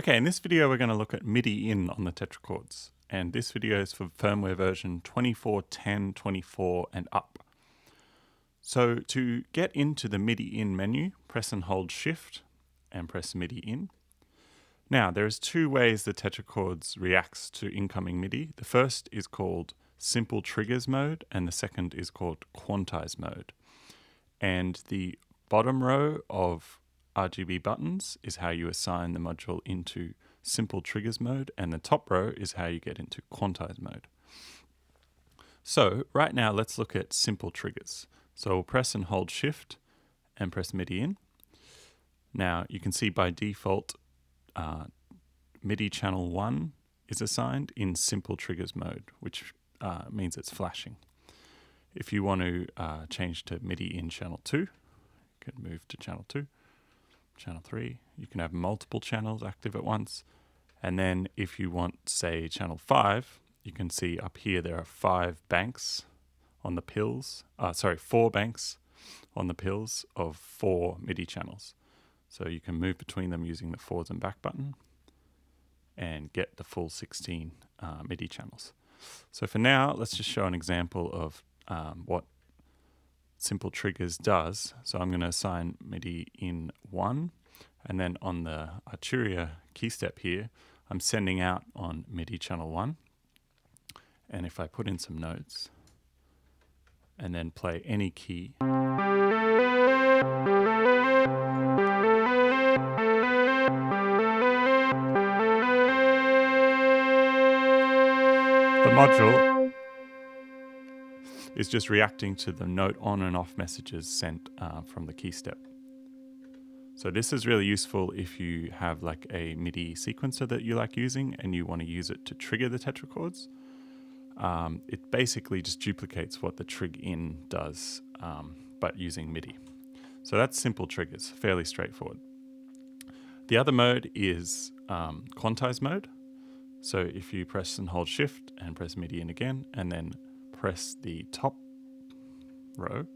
Okay, in this video we're going to look at Midi In on the tetrachords, and this video is for firmware version 24.10.24 and up. So to get into the Midi In menu, press and hold Shift and press Midi In. Now there's two ways the tetrachords reacts to incoming MIDI. The first is called Simple Triggers mode and the second is called Quantise mode. And the bottom row of RGB buttons is how you assign the module into Simple Triggers mode, and the top row is how you get into Quantise mode. So right now let's look at Simple Triggers. So we'll press and hold Shift and press Midi In. Now you can see by default MIDI channel 1 is assigned in Simple Triggers mode, which means it's flashing. If you want to change to MIDI in channel 2, you can move to channel 2. Channel 3, you can have multiple channels active at once. And then if you want, say, channel 5, you can see up here there are 5 banks on the pills, 4 banks on the pills of 4 MIDI channels. So you can move between them using the forwards and back button and get the full 16 MIDI channels. So for now, let's just show an example of what Simple Triggers does. So I'm going to assign MIDI in 1, and then on the Arturia key step here, I'm sending out on MIDI channel 1. And if I put in some notes and then play any key, the module is just reacting to the note on and off messages sent from the key step. So this is really useful if you have like a MIDI sequencer that you like using and you want to use it to trigger the tetrachords. It basically just duplicates what the trig in does, but using MIDI. So that's Simple Triggers, fairly straightforward. The other mode is Quantise mode. So if you press and hold Shift and press MIDI in again, and then press the top row.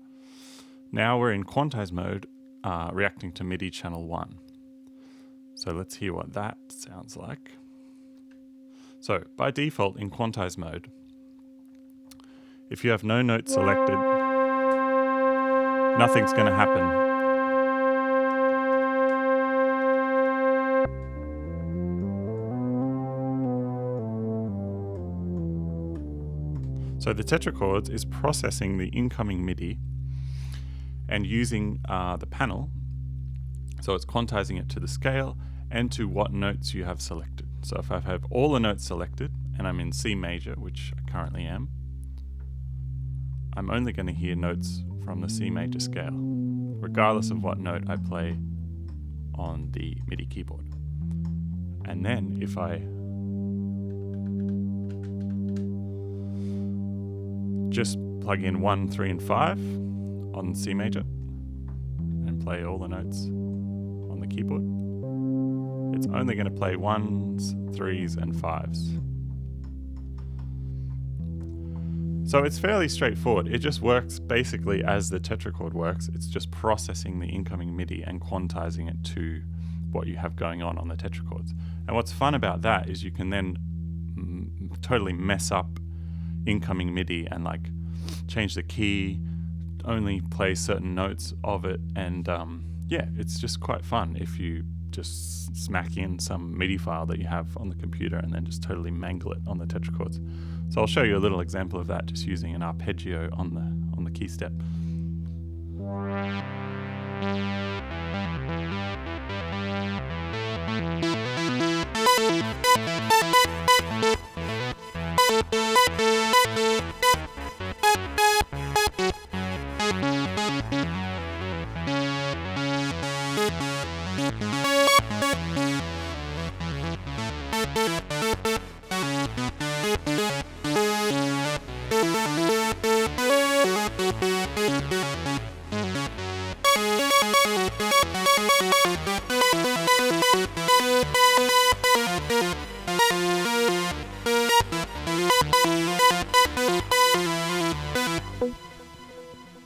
Now we're in Quantise mode, reacting to MIDI channel 1. So let's hear what that sounds like. So by default in Quantise mode, if you have no note selected, nothing's going to happen. So the tetrachords is processing the incoming MIDI and using the panel. So it's quantizing it to the scale and to what notes you have selected. So if I have all the notes selected and I'm in C major, which I currently am, I'm only going to hear notes from the C major scale, regardless of what note I play on the MIDI keyboard. And then if I just plug in 1, 3, and 5 on C major and play all the notes on the keyboard, it's only going to play 1s, 3s, and 5s. So it's fairly straightforward. It just works basically as the tetrachord works. It's just processing the incoming MIDI and quantizing it to what you have going on the tetrachords. And what's fun about that is you can then totally mess up incoming MIDI and like change the key, only play certain notes of it, and yeah, it's just quite fun if you just smack in some MIDI file that you have on the computer and then just totally mangle it on the tetrachords. So I'll show you a little example of that just using an arpeggio on the key step.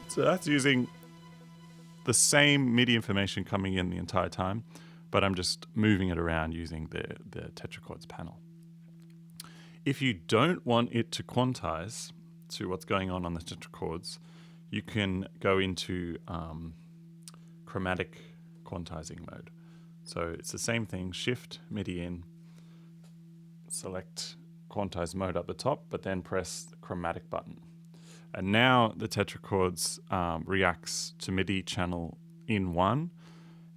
So that's using the same MIDI information coming in the entire time, but I'm just moving it around using the tetrachords panel. If you don't want it to quantize to what's going on the tetrachords, you can go into chromatic quantizing mode. So it's the same thing, Shift, Midi In, select quantize mode at the top, but then press the chromatic button. And now the tetrachords reacts to MIDI channel in 1,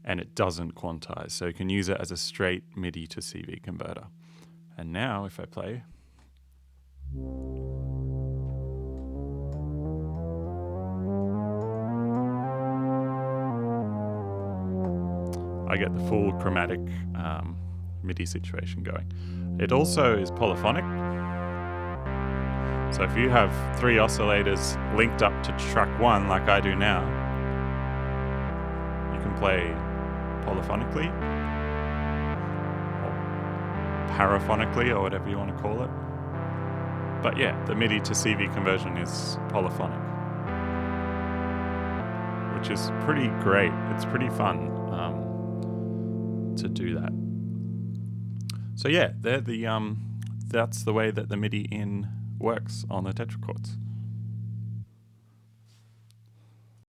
and it doesn't quantize. So you can use it as a straight MIDI to CV converter. And now if I play, I get the full chromatic MIDI situation going. It also is polyphonic. So if you have 3 oscillators linked up to track 1 like I do now, you can play polyphonically or paraphonically or whatever you want to call it. But yeah, the MIDI to CV conversion is polyphonic, which is pretty great. It's pretty fun to do that. So yeah, they're the that's the way that the MIDI In works on the tetrachords.